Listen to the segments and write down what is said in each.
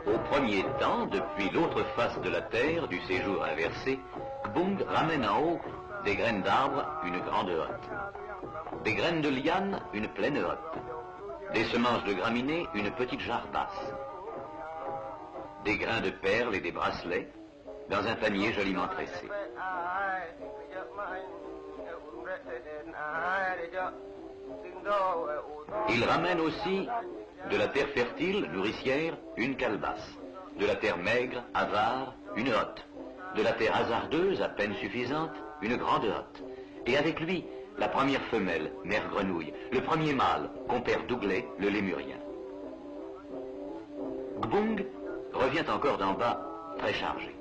Au premier temps, depuis l'autre face de la terre du séjour inversé, Gbung ramène en haut des graines d'arbres, une grande hotte, des graines de liane, une pleine hotte, des semences de graminées, une petite jarre basse, des grains de perles et des bracelets dans un panier joliment tressé. Il ramène aussi de la terre fertile, nourricière, une calebasse, de la terre maigre, avare, une hotte, de la terre hasardeuse, à peine suffisante, une grande hotte, et avec lui, la première femelle, mère grenouille, le premier mâle, compère Douglet, le lémurien. Gbung revient encore d'en bas, très chargé.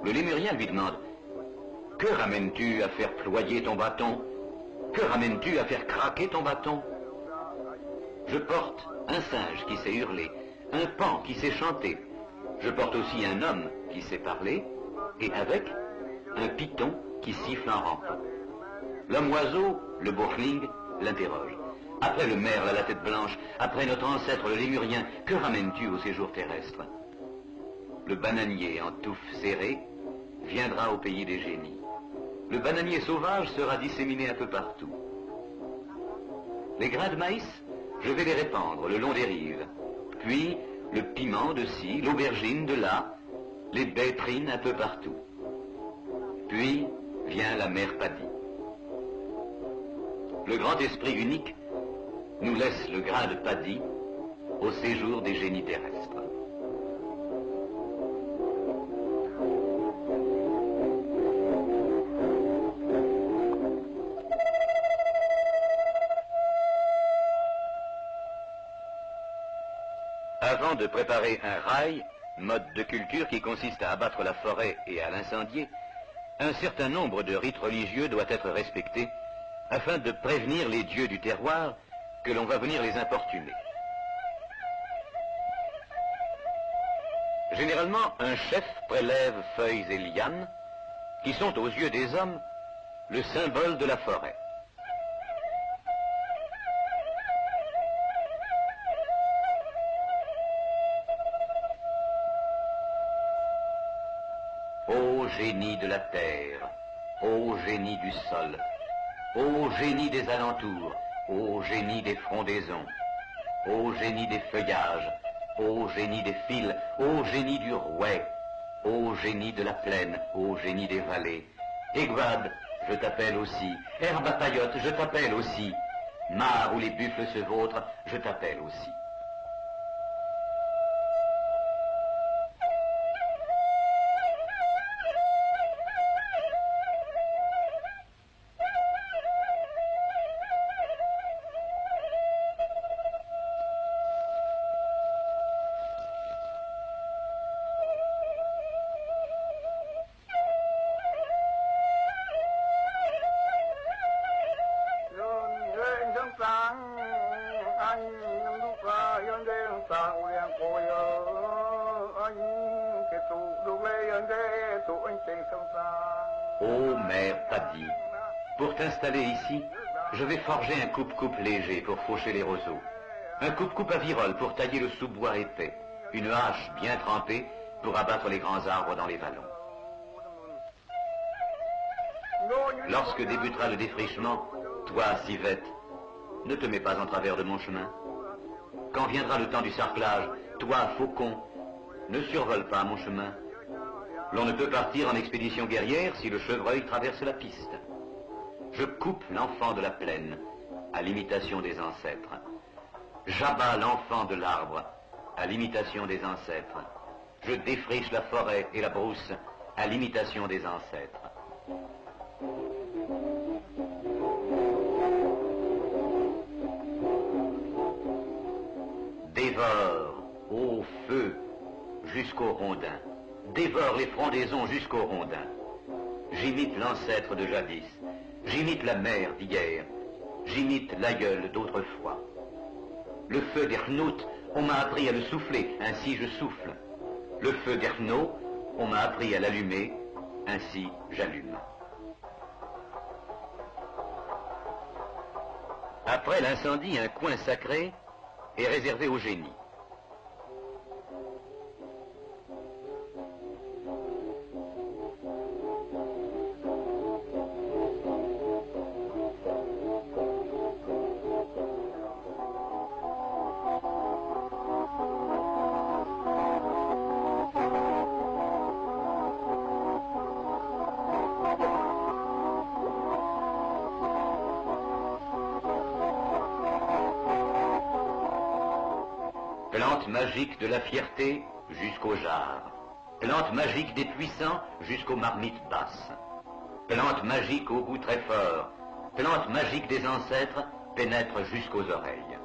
Le lémurien lui demande « Que ramènes-tu à faire ployer ton bâton? Que ramènes-tu à faire craquer ton bâton? » Je porte un singe qui sait hurler, un paon qui sait chanter. Je porte aussi un homme qui sait parler, et avec un python qui siffle en rampant. L'homme-oiseau, le bourgling, l'interroge. Après le merle à la tête blanche, après notre ancêtre le lémurien, que ramènes-tu au séjour terrestre? Le bananier en touffe serrée viendra au pays des génies. Le bananier sauvage sera disséminé un peu partout. Les grains de maïs, je vais les répandre le long des rives. Puis, le piment de ci, l'aubergine de là, les baies trinent un peu partout. Puis, vient la mère Paddy. Le grand esprit unique nous laisse le grain de paddy au séjour des génies terrestres. Avant de préparer un rail, mode de culture qui consiste à abattre la forêt et à l'incendier, un certain nombre de rites religieux doit être respecté afin de prévenir les dieux du terroir que l'on va venir les importuner. Généralement, un chef prélève feuilles et lianes qui sont aux yeux des hommes le symbole de la forêt. Ô génie de la terre, ô génie du sol, ô génie des alentours, ô génie des frondaisons, ô génie des feuillages, ô génie des fils, ô génie du rouet, ô génie de la plaine, ô génie des vallées, Egwad, je t'appelle aussi, Herbe à paillotte, je t'appelle aussi, Mare où les buffles se vautrent, je t'appelle aussi. Ô mère Paddy, pour t'installer ici, je vais forger un coupe-coupe léger pour faucher les roseaux, un coupe-coupe à virole pour tailler le sous-bois épais, une hache bien trempée pour abattre les grands arbres dans les vallons. Lorsque débutera le défrichement, toi, civette, ne te mets pas en travers de mon chemin. Quand viendra le temps du sarclage, toi, faucon, ne survole pas mon chemin. L'on ne peut partir en expédition guerrière si le chevreuil traverse la piste. Je coupe l'enfant de la plaine, à l'imitation des ancêtres. J'abats l'enfant de l'arbre, à l'imitation des ancêtres. Je défriche la forêt et la brousse, à l'imitation des ancêtres. Dévore, ô feu, jusqu'au rondin. Dévore les frondaisons jusqu'au rondin. J'imite l'ancêtre de jadis. J'imite la mère d'hier. J'imite l'aïeul d'autrefois. Le feu d'Ernout, on m'a appris à le souffler, ainsi je souffle. Le feu d'Ernaud, on m'a appris à l'allumer, ainsi j'allume. Après l'incendie, un coin sacré est réservé au génie. Plante magique de la fierté jusqu'au jarre. Plante magique des puissants jusqu'aux marmites basses. Plante magique au goût très fort. Plante magique des ancêtres pénètre jusqu'aux oreilles.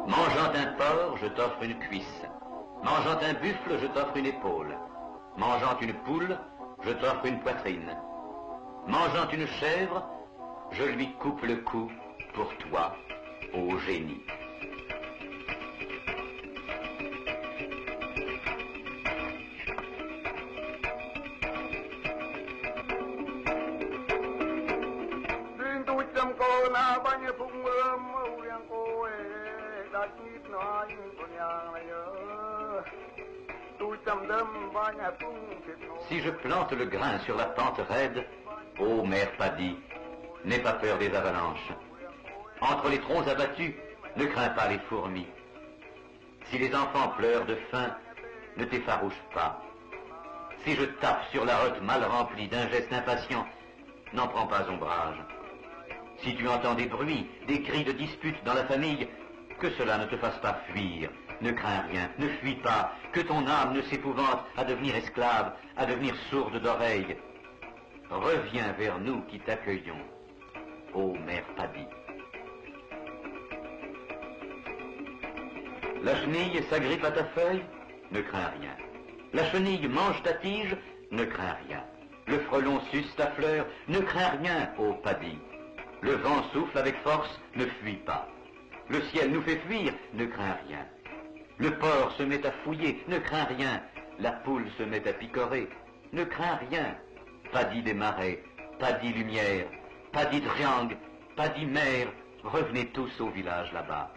Mangeant un porc, je t'offre une cuisse. Mangeant un buffle, je t'offre une épaule. Mangeant une poule, je t'offre une poitrine. Mangeant une chèvre, je lui coupe le cou pour toi, ô génie. Si je plante le grain sur la pente raide, ô mère Paddy, n'aie pas peur des avalanches. Entre les troncs abattus, ne crains pas les fourmis. Si les enfants pleurent de faim, ne t'effarouche pas. Si je tape sur la hotte mal remplie d'un geste impatient, n'en prends pas ombrage. Si tu entends des bruits, des cris de dispute dans la famille, que cela ne te fasse pas fuir. Ne crains rien, ne fuis pas, que ton âme ne s'épouvante à devenir esclave, à devenir sourde d'oreille. Reviens vers nous qui t'accueillons, ô mère Paddy. La chenille s'agrippe à ta feuille, ne crains rien. La chenille mange ta tige, ne crains rien. Le frelon suce ta fleur, ne crains rien, ô Paddy. Le vent souffle avec force, ne fuis pas. Le ciel nous fait fuir, ne crains rien. Le porc se met à fouiller, ne crains rien. La poule se met à picorer, ne crains rien. Paddy des marais, Paddy lumière, Paddy triangle, Paddy mer, revenez tous au village là-bas.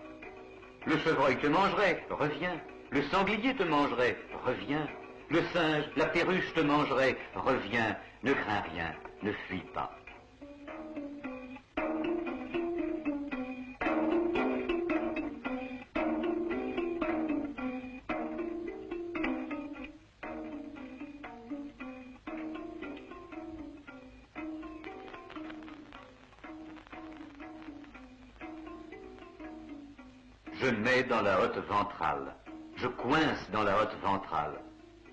Le chevreuil te mangerait, reviens. Le sanglier te mangerait, reviens. Le singe, la perruche te mangerait, reviens. Ne crains rien, ne fuis pas. Je mets dans la hotte ventrale, je coince dans la hotte ventrale,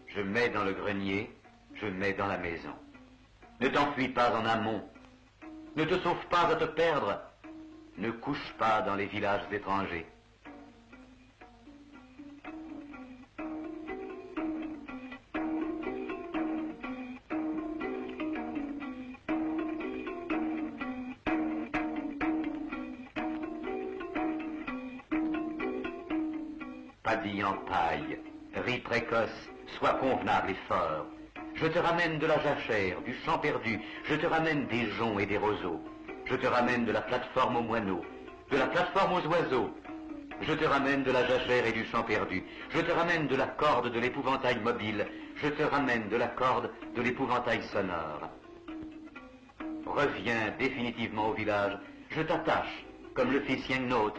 je mets dans le grenier, je mets dans la maison. Ne t'enfuis pas en amont, ne te sauve pas à te perdre, ne couche pas dans les villages étrangers. Paddy en paille, riz précoce, sois convenable et fort. Je te ramène de la jachère, du champ perdu, je te ramène des joncs et des roseaux. Je te ramène de la plateforme aux moineaux, de la plateforme aux oiseaux. Je te ramène de la jachère et du champ perdu. Je te ramène de la corde de l'épouvantail mobile. Je te ramène de la corde de l'épouvantail sonore. Reviens définitivement au village. Je t'attache comme le fit Siengnot.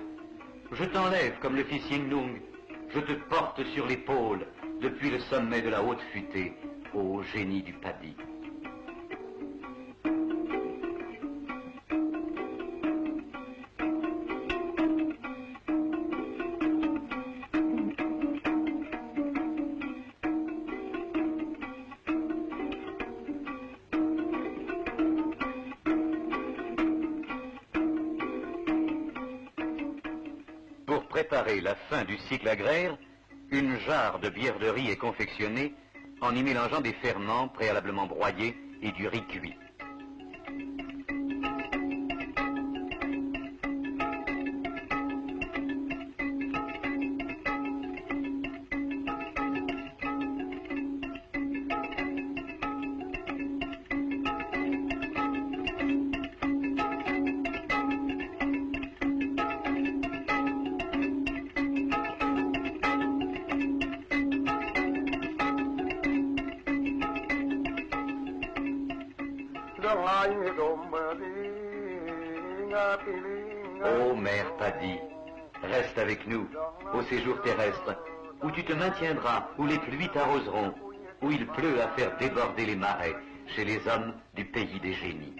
Je t'enlève comme le fit Siengnung. Je te porte sur l'épaule depuis le sommet de la haute futée, ô génie du Paddy. Pour préparer la fin du cycle agraire, une jarre de bière de riz est confectionnée en y mélangeant des ferments préalablement broyés et du riz cuit. Ô mère Paddy, reste avec nous au séjour terrestre, où tu te maintiendras, où les pluies t'arroseront, où il pleut à faire déborder les marais, chez les hommes du pays des génies.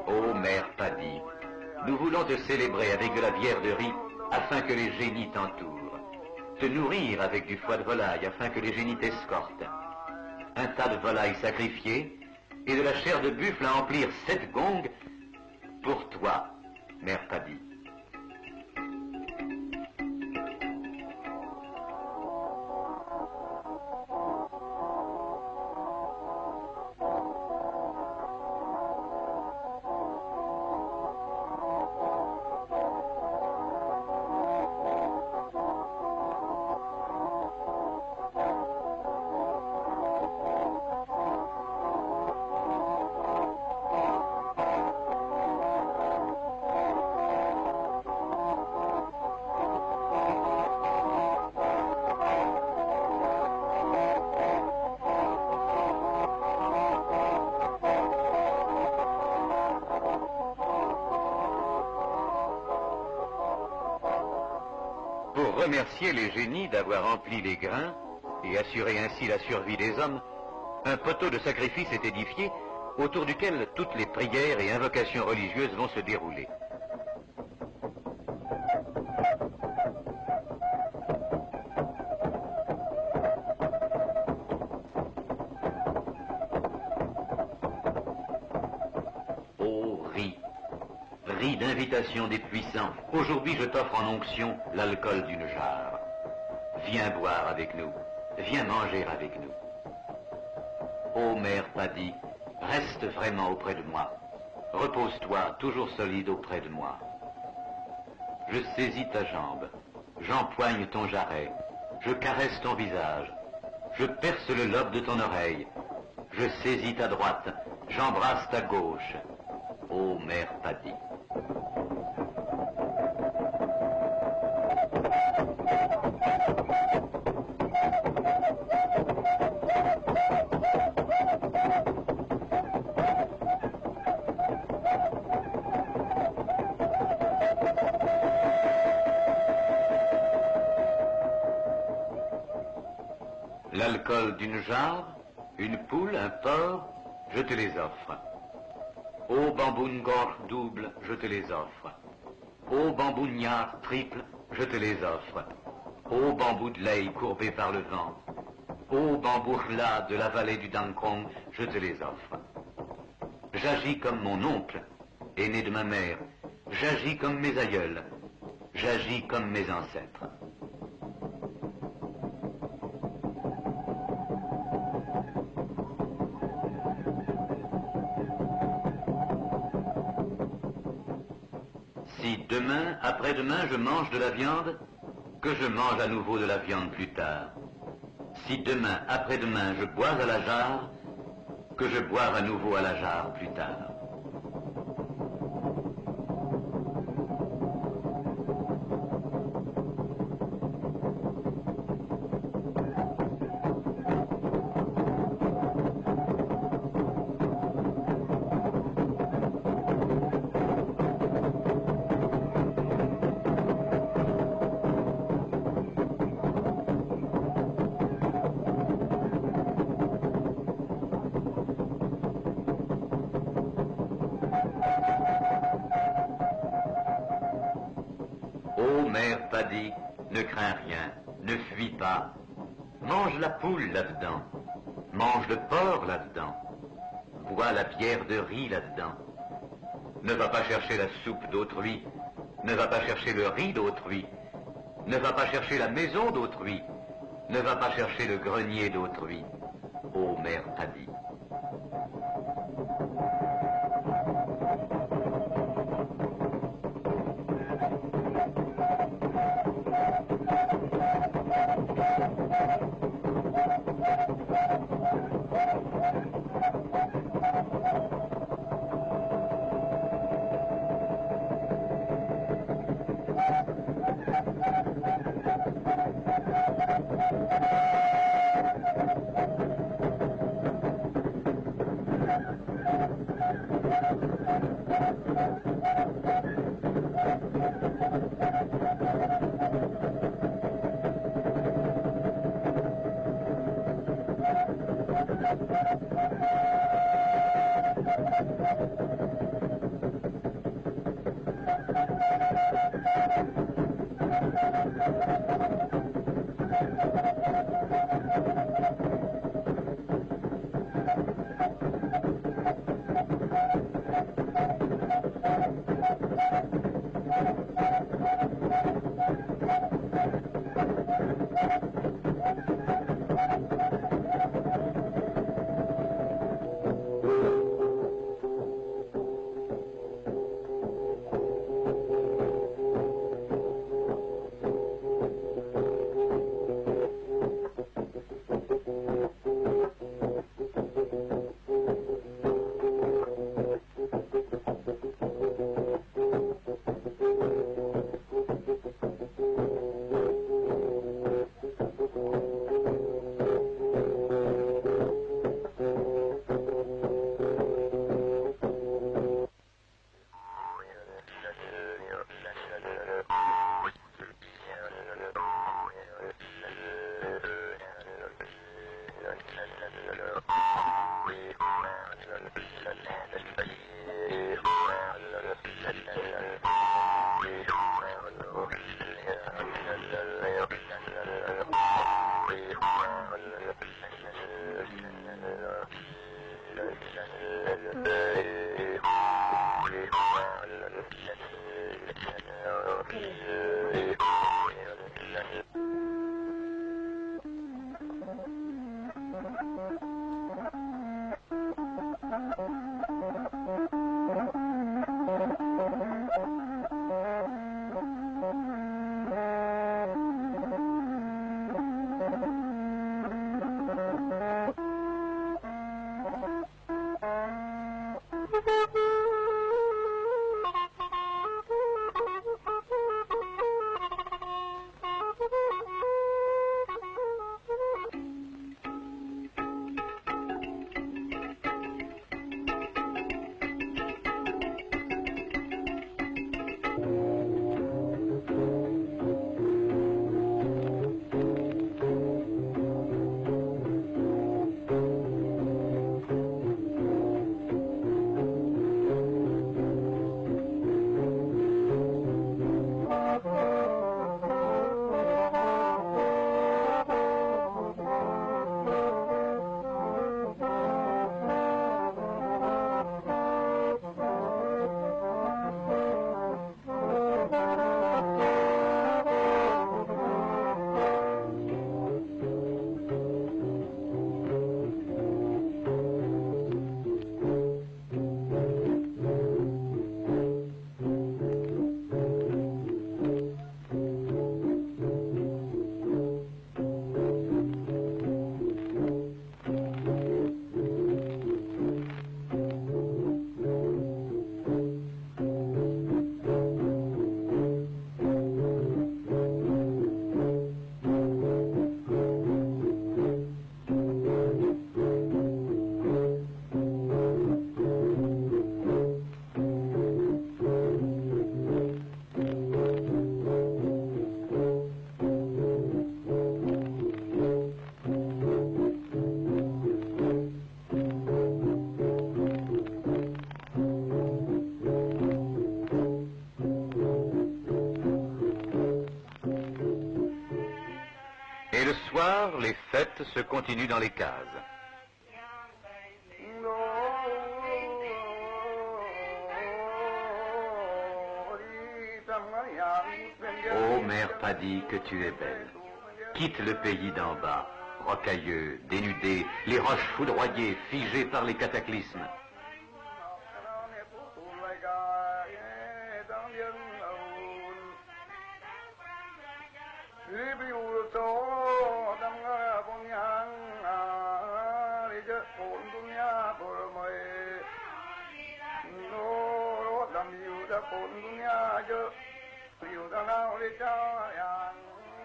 Ô mère Paddy, nous voulons te célébrer avec de la bière de riz afin que les génies t'entourent, te nourrir avec du foie de volaille afin que les génies t'escortent, un tas de volailles sacrifiées et de la chair de buffle à emplir 7 gongs pour toi, mère Paddy. Pour remercier les génies d'avoir rempli les grains et assurer ainsi la survie des hommes, un poteau de sacrifice est édifié autour duquel toutes les prières et invocations religieuses vont se dérouler. Ô riz, riz d'invitation des puissants, aujourd'hui je t'offre en onction l'alcool d'une jarre. Viens boire avec nous, viens manger avec nous. Ô mère Paddy, reste vraiment auprès de moi. Repose-toi toujours solide auprès de moi. Je saisis ta jambe, j'empoigne ton jarret, je caresse ton visage, je perce le lobe de ton oreille, je saisis ta droite, j'embrasse ta gauche. Ô mère Paddy. L'alcool d'une jarre, une poule, un porc, je te les offre. Ô bamboungor double, je te les offre. Ô bambougnard triple, je te les offre. Ô bambou de lait courbé par le vent, ô bambou là de la vallée du Dangkong, je te les offre. J'agis comme mon oncle, aîné de ma mère, j'agis comme mes aïeuls, j'agis comme mes ancêtres. Si demain, après-demain, je mange de la viande, que je mange à nouveau de la viande plus tard. Si demain, après-demain, je bois à la jarre, que je boive à nouveau à la jarre plus tard. Ô mère Paddy, ne crains rien, ne fuis pas. Mange la poule là-dedans, mange le porc là-dedans, bois la bière de riz là-dedans. Ne va pas chercher la soupe d'autrui, ne va pas chercher le riz d'autrui, ne va pas chercher la maison d'autrui, ne va pas chercher le grenier d'autrui. Ô mère Paddy. fête se continue dans les cases. Ô mère Paddy, que tu es belle. Quitte le pays d'en bas, rocailleux, dénudé, les roches foudroyées, figées par les cataclysmes.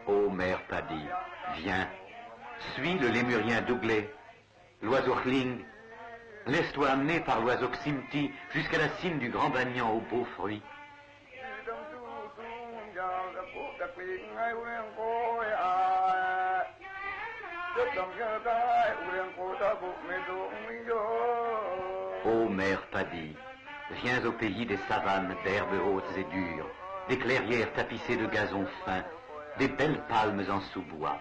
Ô mère Paddy, viens, suis le lémurien Douglé, l'oiseau Khling, laisse-toi amener par l'oiseau Ximti jusqu'à la cime du grand banyan aux beaux fruits. Ô mère Paddy, viens au pays des savanes d'herbes hautes et dures, des clairières tapissées de gazon fin, des belles palmes en sous-bois.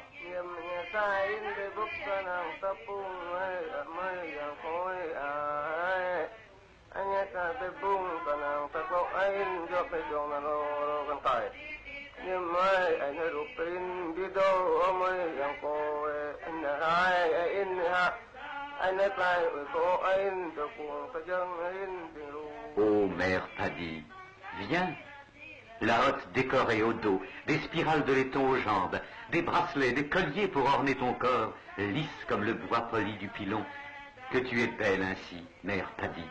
Ô mère Paddy, viens. La hotte décorée au dos, des spirales de laiton aux jambes, des bracelets, des colliers pour orner ton corps, lisse comme le bois poli du pilon. Que tu es belle ainsi, mère Paddy.